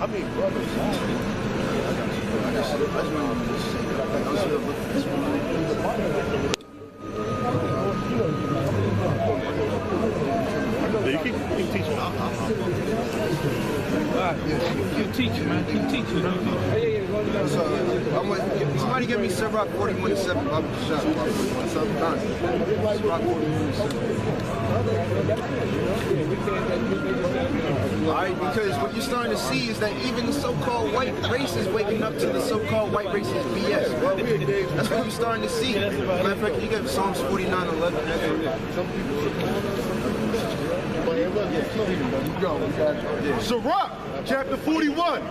mean, brothers. You keep teaching. Keep teaching, man. Keep teaching. Somebody give me Sirach 41:7. I'll be shot. Sirach 41:7. Alright, because what you're starting to see is that even the so-called white race is waking up to the so-called white race's BS. That's what you're starting to see. Matter of fact, you get Psalms 49:11. Sirach, chapter 41,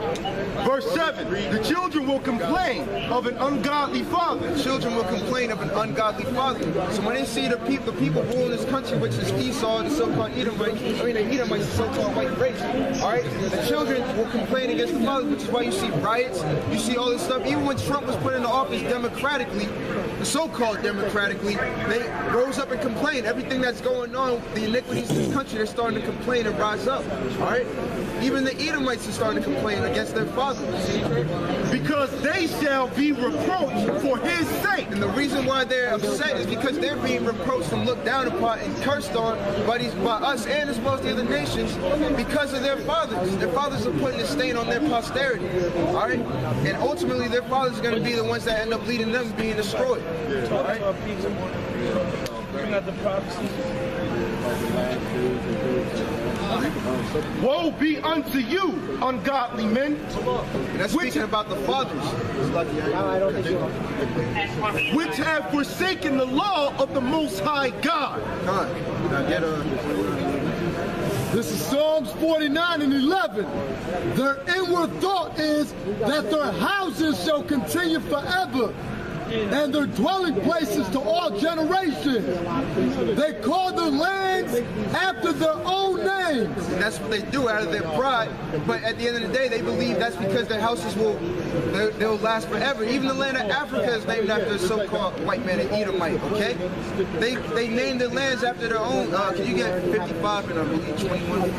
verse 7. The children will complain of an ungodly father. The children will complain of an ungodly father. So when they see the people ruling this country, which is Esau, the so-called Edomites, the Edomites, the so-called white race, all right? The children will complain against the fathers, which is why you see riots, you see all this stuff. Even when Trump was put into office democratically, the so-called democratically, they rose up and complained. Everything that's going on, the iniquities in this country, they're starting to complain and rise up, all right? Even the Edomites are starting to complain against their fathers. Because they shall be reproached for his sake. And the reason why they're upset is because they're being reproached and looked down upon and cursed on by us and as well as the other nations because of their fathers. Their fathers are putting a stain on their posterity, all right? And ultimately, their fathers are going to be the ones that end up leading them being destroyed, all right? Bring out the prophecies. Woe be unto you, ungodly men. And that's speaking about the fathers. Which have forsaken the law of the Most High God. This is Psalms 49:11. Their inward thought is that their houses shall continue forever, and their dwelling places to all generations. They call their lands after their own names. And that's what they do out of their pride. But at the end of the day, they believe that's because their houses they'll last forever. Even the land of Africa is named after a so-called white man, an Edomite, okay? They named their lands after their own. Can you get 55 and I believe 21?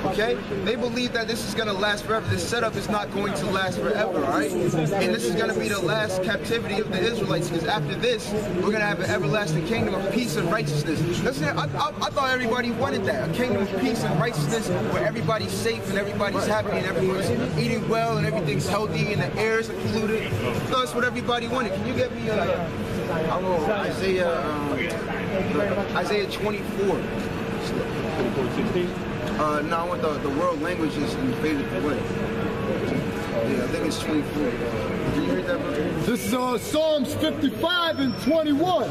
Okay? They believe that this is going to last forever. This setup is not going to last forever, all right? And this is going to be the last captivity of the Israelites, because after this, we're going to have an everlasting kingdom of peace and righteousness. I thought everybody wanted that, a kingdom of peace and righteousness where everybody's safe and everybody's happy and everyone's eating well and everything's healthy and the air is polluted. That's what everybody wanted. Can you get me Isaiah 24? No, I want the world languages and faded away. Yeah, I think it's 24. Can you read that, brother? This is Psalms 55:21.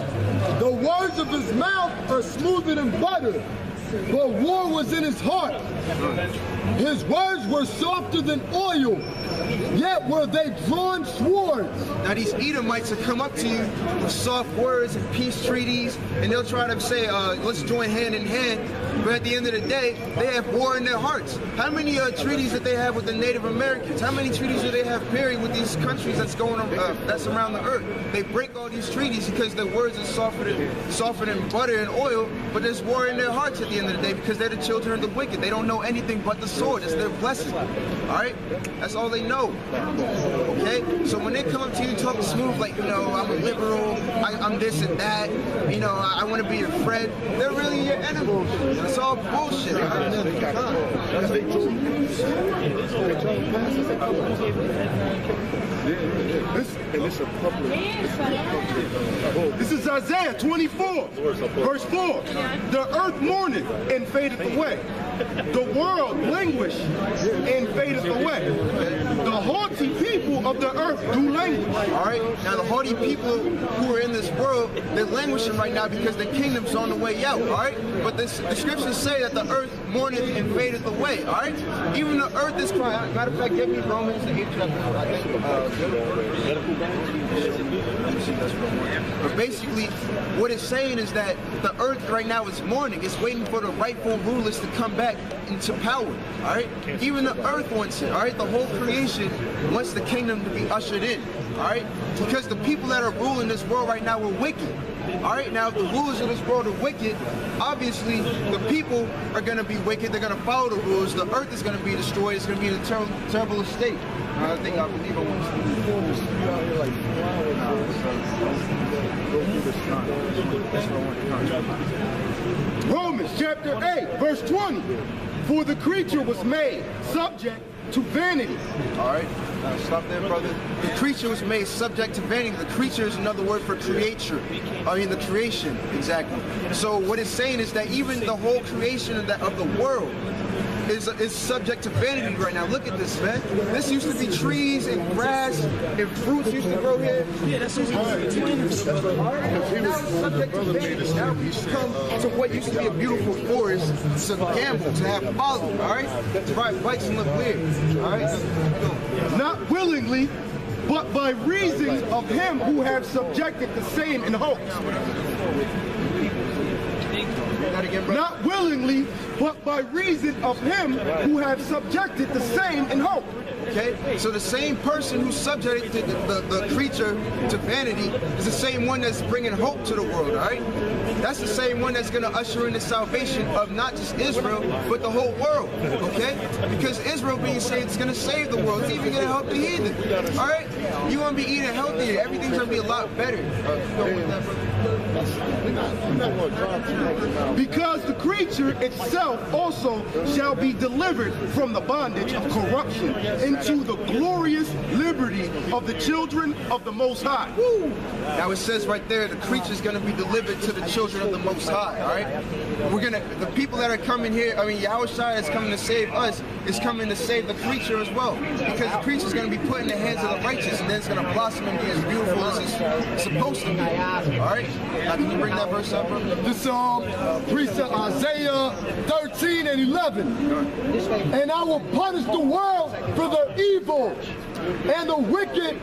The words of his mouth are smoother than butter, but war was in his heart. His words were softer than oil, yet were they drawn swords. Now these Edomites will come up to you with soft words and peace treaties, and they'll try to say, let's join hand in hand. But at the end of the day, they have war in their hearts. How many treaties that they have with the Native Americans? How many treaties do they have period with these countries that's going that's around the earth? They break all these treaties because their words are softer than butter and oil, but there's war in their hearts at the end of the day because they're the children of the wicked. They don't know anything but the sword. It's their blessing. All right? That's all they know. Okay? So when they come up to you talking smooth like, you know, I'm a liberal, I'm this and that, you know, I want to be your friend, they're really your enemy. It's all bullshit. This is Isaiah 24, verse 4. The earth mourneth and fadeth away. The world languish and fadeth away. The haughty people of the earth do languish. All right? Now the haughty people who are in this world, they're languishing right now because the kingdom's on the way out. All right? But the scriptures say that the earth mourneth and fadeth away. All right? Even the earth is crying. Matter of fact, give me Romans the 8th chapter. But basically, what it's saying is that the earth right now is mourning. It's waiting for the rightful rulers to come back into power, all right? Even the earth wants it, all right? The whole creation wants the kingdom to be ushered in, all right? Because the people that are ruling this world right now are wicked. All right, now if the rulers of this world are wicked, obviously the people are going to be wicked. They're going to follow the rules. The earth is going to be destroyed. It's going to be in a terrible state. I believe I want to Romans chapter 8, verse 20. For the creature was made subject to vanity. All right, stop there, brother. The creature was made subject to vanity. The creature is another word for creature. I mean, the creation, exactly. So what it's saying is that even the whole creation of the world is subject to vanity right now. Look at this, man. This used to be trees and grass and fruits used to grow here. Yeah, that's what now it's subject to vanity. Now we come to what used to be a beautiful forest to gamble, to have folly, all right? To ride bikes and look weird, all right? Not willingly, but by reason of him who have subjected the same in hope. Not willingly, but by reason of him who have subjected the same in hope. Okay, so the same person who subjected the creature to vanity is the same one that's bringing hope to the world, all right? That's the same one that's going to usher in the salvation of not just Israel, but the whole world, okay? Because Israel being saved is going to save the world. It's even going to help the heathen, all right? You're going to be eating healthier. Everything's going to be a lot better. Because the creature itself also shall be delivered from the bondage of corruption into the glorious liberty of the children of the Most High. Woo. Now it says right there, the creature is going to be delivered to the children of the Most High, all right? The people that are coming here, I mean, Yahushua is coming to save us, is coming to save the creature as well. Because the creature is going to be put in the hands of the righteous, and then it's going to blossom and be as beautiful as it's supposed to be, all right? Now, can you bring that verse up, bro? This precept Isaiah 13 and 11. And I will punish the world for their evil and the wicked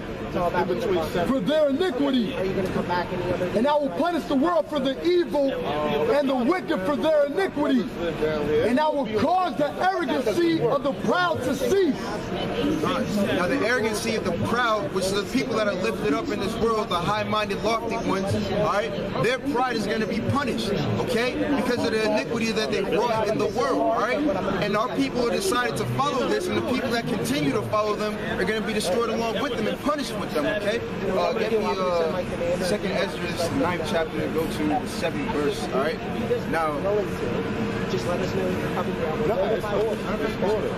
for their iniquity. And I will punish the world for the evil and the wicked for their iniquity. And I will cause the arrogancy of the proud to cease. Now the arrogancy of the proud, which is the people that are lifted up in this world, the high-minded, lofty ones, all right, their pride is going to be punished, okay, because of the iniquity that they brought in the world, all right? And our people who decided to follow this, and the people that continue to follow them are going to be destroyed along with them and punished with them, okay? Get me 2nd Ezra's 9th chapter and go to the 7th verse, all right? Now, just let us know you're coming down. It's order.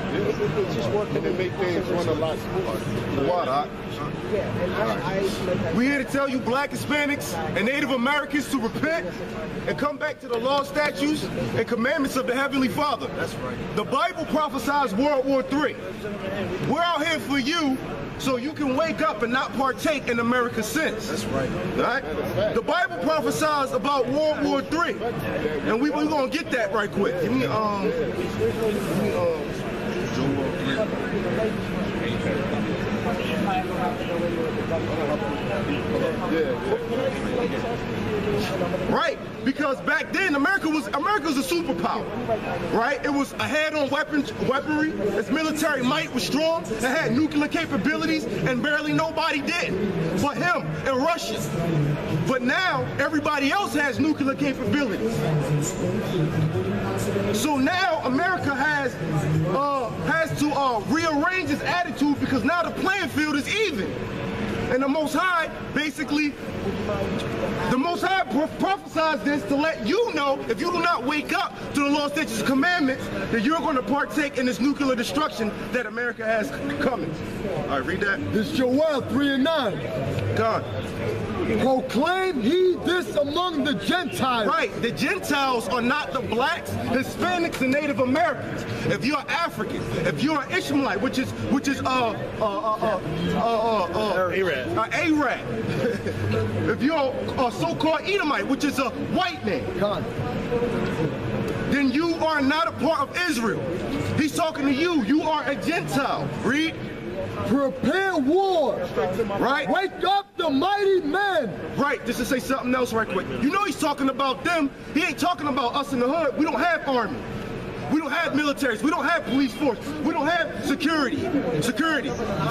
It's just working. And it make things run a lot smoother. What? Yeah, We're here to tell you black Hispanics and Native Americans to repent and come back to the law, statutes, and commandments of the Heavenly Father. that's right. The Bible prophesies World War III. We're out here for you so you can wake up and not partake in America's sins. That's right. All right? The Bible prophesies about World War III, and we're going to get that right quick. Give me, Right, because back then America was a superpower, right? It was ahead on weaponry, its military might was strong, it had nuclear capabilities, and barely nobody did but him and Russia. But now everybody else has nuclear capabilities. So now America has to rearrange its attitude because now the playing field is even. And the Most High, basically, the Most High prophesies this to let you know, if you do not wake up to the law, statutes, and commandments, that you're going to partake in this nuclear destruction that America has coming. All right, read that. This Joel 3 and 9. God. Proclaim ye this among the Gentiles. Right, the Gentiles are not the blacks, Hispanics, and Native Americans. If you're African, if you're an Ishmaelite, which is Arab, if you're a so-called Edomite, which is a white man, then you are not a part of Israel. He's talking to you. You are a Gentile. Read. Prepare war. Right. Wake up the mighty men. Right. Just to say something else right quick. You know he's talking about them. He ain't talking about us in the hood. We don't have army. We don't have militaries. We don't have police force. We don't have security.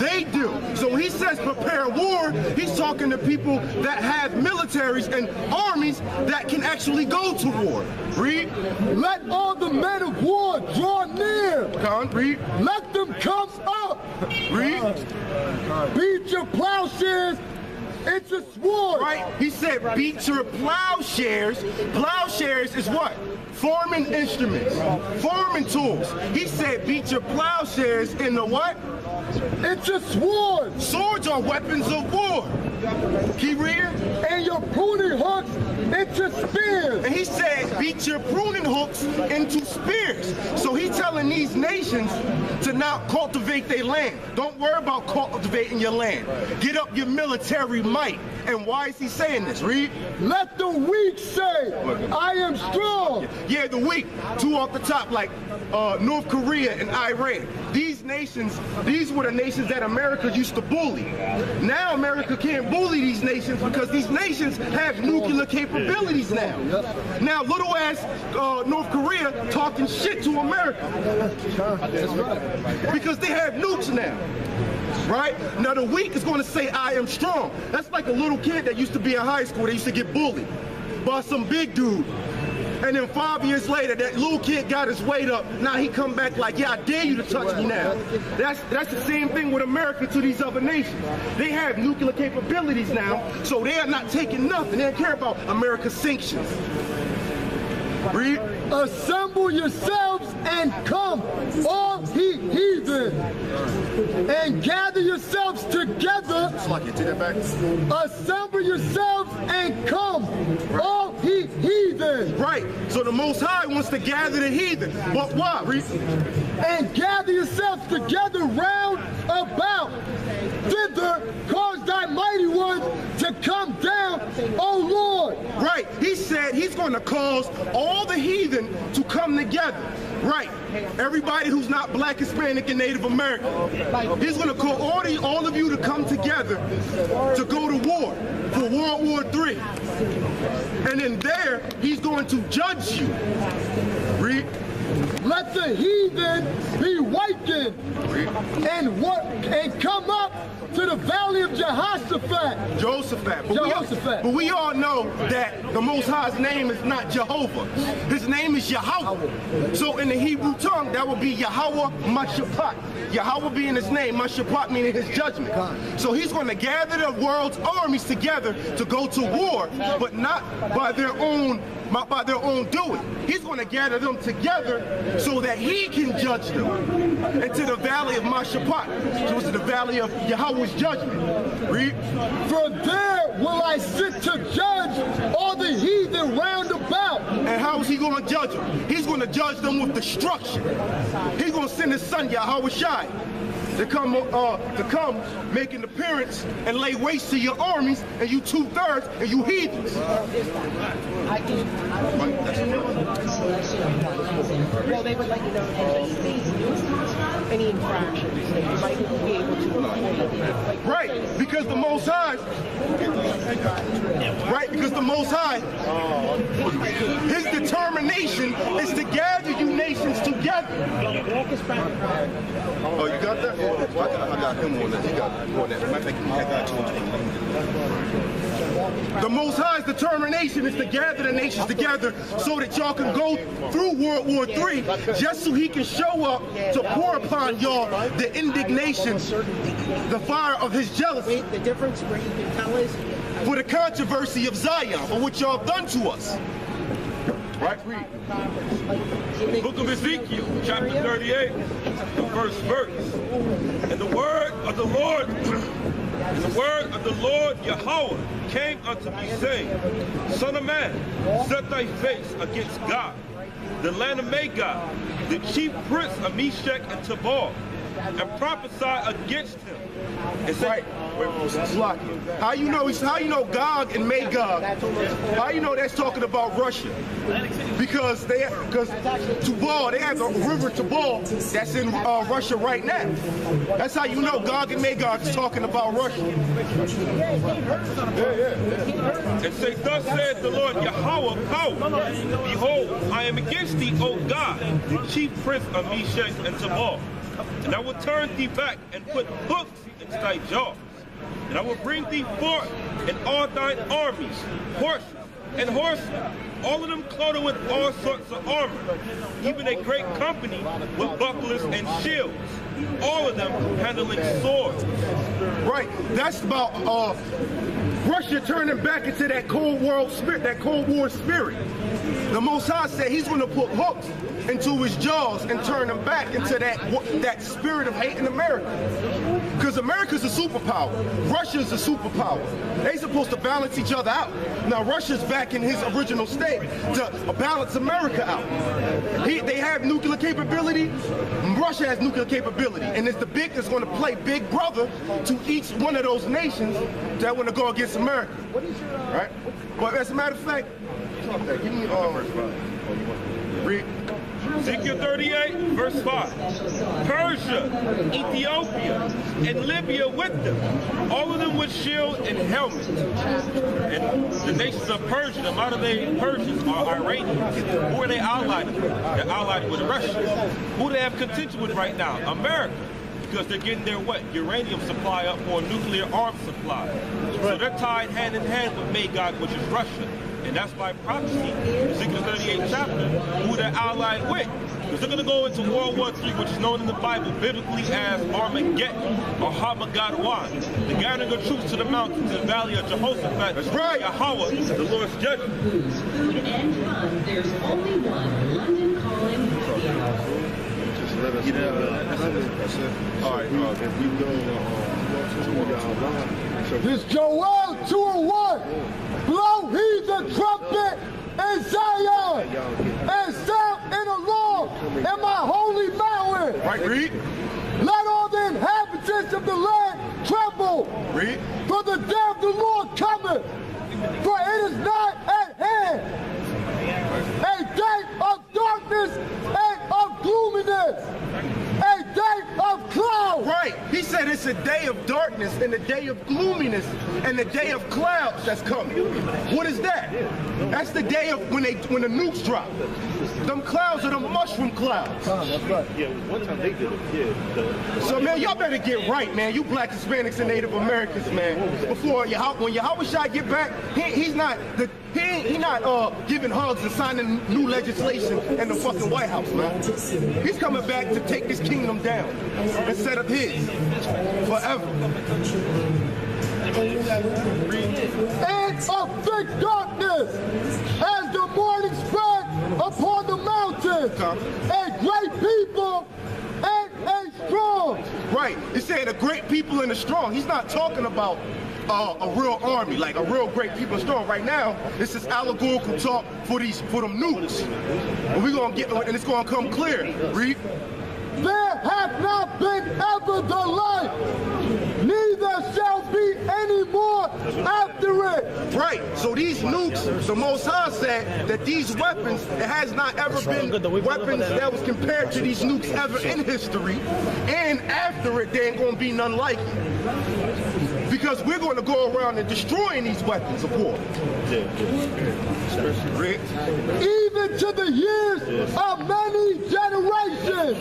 They do. So when he says prepare war, he's talking to people that have militaries and armies that can actually go to war. Read. Let all the men of war draw near. Con, read. Let them come up. Read. Beat your plowshares into swords. Right? He said beat your plowshares. Plowshares is what? Farming instruments, farming tools. He said beat your plowshares into what? Into swords. Swords are weapons of war. Keep reading. And your pruning hooks into spears. And he said beat your pruning hooks into spears. So he's telling these nations to now cultivate their land. Don't worry about cultivating your land. Get up your military might. And why is he saying this? Read. Let the weak say, I am strong. Yeah, the weak. Two off the top, like North Korea and Iran. These nations, these were the nations that America used to bully. Now America can't bully these nations because these nations have nuclear capabilities now. Now little ass North Korea talking shit to America because they have nukes now. Right? Now the weak is going to say, I am strong. That's like a little kid that used to be in high school. They used to get bullied by some big dude. And then 5 years later, that little kid got his weight up. Now he come back like, yeah, I dare you to touch me now. That's the same thing with America to these other nations. They have nuclear capabilities now, so they are not taking nothing. They don't care about America's sanctions. Read. Assemble yourselves and come, all ye heathen, and gather yourselves together. Assemble yourselves and come, all ye heathen. Right. So the Most High wants to gather the heathen. But why? Read. And gather yourselves together round about. Thither cause thy mighty ones to come down, O Lord. Right. He said he's going to cause all the heathen to come together. Right. Everybody who's not black, Hispanic, and Native American. He's going to call all of you to come together to go to war for World War III. And then there, he's going to judge you. Read. Let the heathen be awakened and come up to the valley of Jehoshaphat. But we all know that the Most High's name is not Jehovah. His name is Yahweh. So in the Hebrew tongue, that would be Yahweh Mashaphat. Yahweh being his name, Mashaphat meaning his judgment. So he's going to gather the world's armies together to go to war, but not by their own doing. He's going to gather them together so that he can judge them into the valley of Mashaphat, which is the valley of Yahweh's judgment. Read. For there will I sit to judge all the heathen round about. And how is he going to judge them? He's going to judge them with destruction. He's going to send his son Yahweh Shai to come make an appearance and lay waste to your armies, and you 2/3 and you heathens. Well, they would like to know any infractions that you might be able to avoid. Right, because the Most High, his determination is to gather you nations together. Oh, you got that? I got him on that. He got on that. The Most High's determination is to gather the nations together so that y'all can go through World War III, just so he can show up to pour upon y'all the indignation, the fire of his jealousy. The difference where you can tell is for the controversy of Zion, for what y'all done to us. Right, read. Book of Ezekiel, chapter 38, the first verse. And the word of the Lord, Yahweh came unto me, saying, Son of man, set thy face against God, the land of Magog, the chief prince of Meshach and Tabor, and prophesy against him. And say, How you know Gog and Magog? How you know that's talking about Russia? Because Tubal, they have the river Tubal that's in Russia right now. That's how you know Gog and Magog is talking about Russia. And say, thus saith the Lord Yahweh power. Behold, I am against thee, O God, the chief prince of Meshach and Tubal. And I will turn thee back and put hooks in thy jaws. And I will bring thee forth in all thine armies, horses and horsemen, all of them clothed with all sorts of armor, even a great company with bucklers and shields, all of them handling swords. Right, that's about Russia turning back into that Cold War spirit. The Most High said he's going to put hooks into his jaws and turn them back into that spirit of hating America. Because America's a superpower. Russia's a superpower. They're supposed to balance each other out. Now Russia's back in his original state to balance America out. They have nuclear capability. Russia has nuclear capability. And it's going to play big brother to each one of those nations that want to go against America. Right? But as a matter of fact, give me read. Ezekiel 38, verse 5. Persia, Ethiopia, and Libya with them, all of them with shield and helmet. And the nations of Persia, a lot of the Persians are Iranians. Who are they allied with? They're allied with Russia. Who do they have contention with right now? America. Because they're getting their uranium supply up for a nuclear arms supply. So they're tied hand in hand with Magog, which is Russia. And that's by prophecy, Ezekiel 38 chapter, who they're allied with. Because they're going to go into World War III, which is known in the Bible biblically as Armageddon or Hamagadawan. The gathering of troops to the mountains in the valley of Jehoshaphat. That's right. Yahweh, the Lord's judgment. Food and fun. There's only one. London calling. Let us know. All right, if we go to y'all. This Joel 2:1. Blow he the trumpet in Zion and sound an alarm in my holy mountain. Right, read. Let all the inhabitants of the land tremble. Read. For the day of the Lord cometh, for it is not at hand. A day of darkness and of gloominess. A day of clouds. Right. He said it's a day of darkness and a day of gloominess and a day of clouds that's coming. What is that? That's the day of when the nukes drop. Them clouds are the mushroom clouds. That's right. Yeah, one time they did it. Yeah. So man, y'all better get right, man. You Black, Hispanics, and Native Americans, man. Before when Yahweh Shai get back, he's not giving hugs and signing new legislation in the fucking White House, man. He's coming back to take this kingdom down and set up his forever. And of thick darkness as the morning spread upon the mountains, a great people and a strong. Right. He said a great people and a strong. He's not talking about a real army, like a real great people and strong. Right now, this is allegorical talk for them nukes. And we're gonna get, and it's gonna come clear. Read. There hath not been ever the like, neither shall be any more after it. Right. So these nukes, the Most High said that these weapons, it has not ever been weapons that was compared to these nukes ever in history. And after it, there ain't gonna be none like it. Because we're going to go around and destroying these weapons of war. Even to the years of many generations,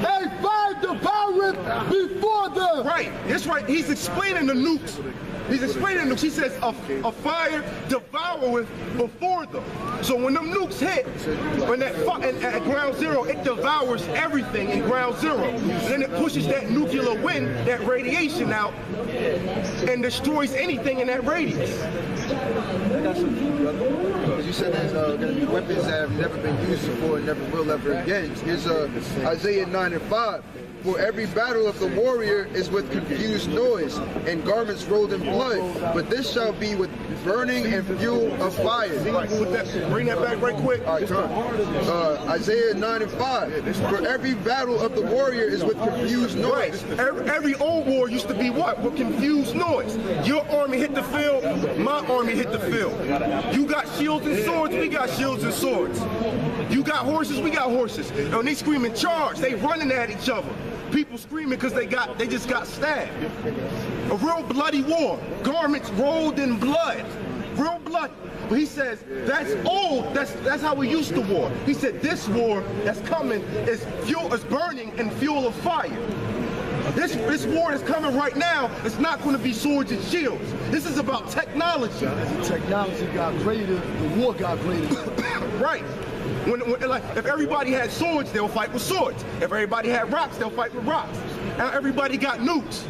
a fire devoureth before them. Right, that's right. He's explaining the nukes. He says a fire devoureth before them. So when them nukes hit, when at ground zero, it devours everything in ground zero. And then it pushes that nuclear wind, that radiation out, and destroys anything in that radius. You said there's going to be weapons that have never been used before and never will ever again. Here's Isaiah 9:5. For every battle of the warrior is with confused noise and garments rolled in blood, but this shall be with burning and fuel of fire. Bring that back right quick. All right, Isaiah 9:5. For every battle of the warrior is with confused noise. Every old war used to be what? With confused noise. Your army hit the field, my army hit the field. You got shields and swords, we got shields and swords. You got horses, we got horses. And they screaming charge, they running at each other. People screaming because they just got stabbed. A real bloody war. Garments rolled in blood. Real blood. But he says, that's old, that's how we used to war. He said, this war that's coming is burning and fuel of fire. This war that's coming right now is not going to be swords and shields. This is about technology. As the technology got greater, the war got greater. Right. Like, if everybody had swords, they'll fight with swords. If everybody had rocks, they'll fight with rocks. Now everybody got nukes.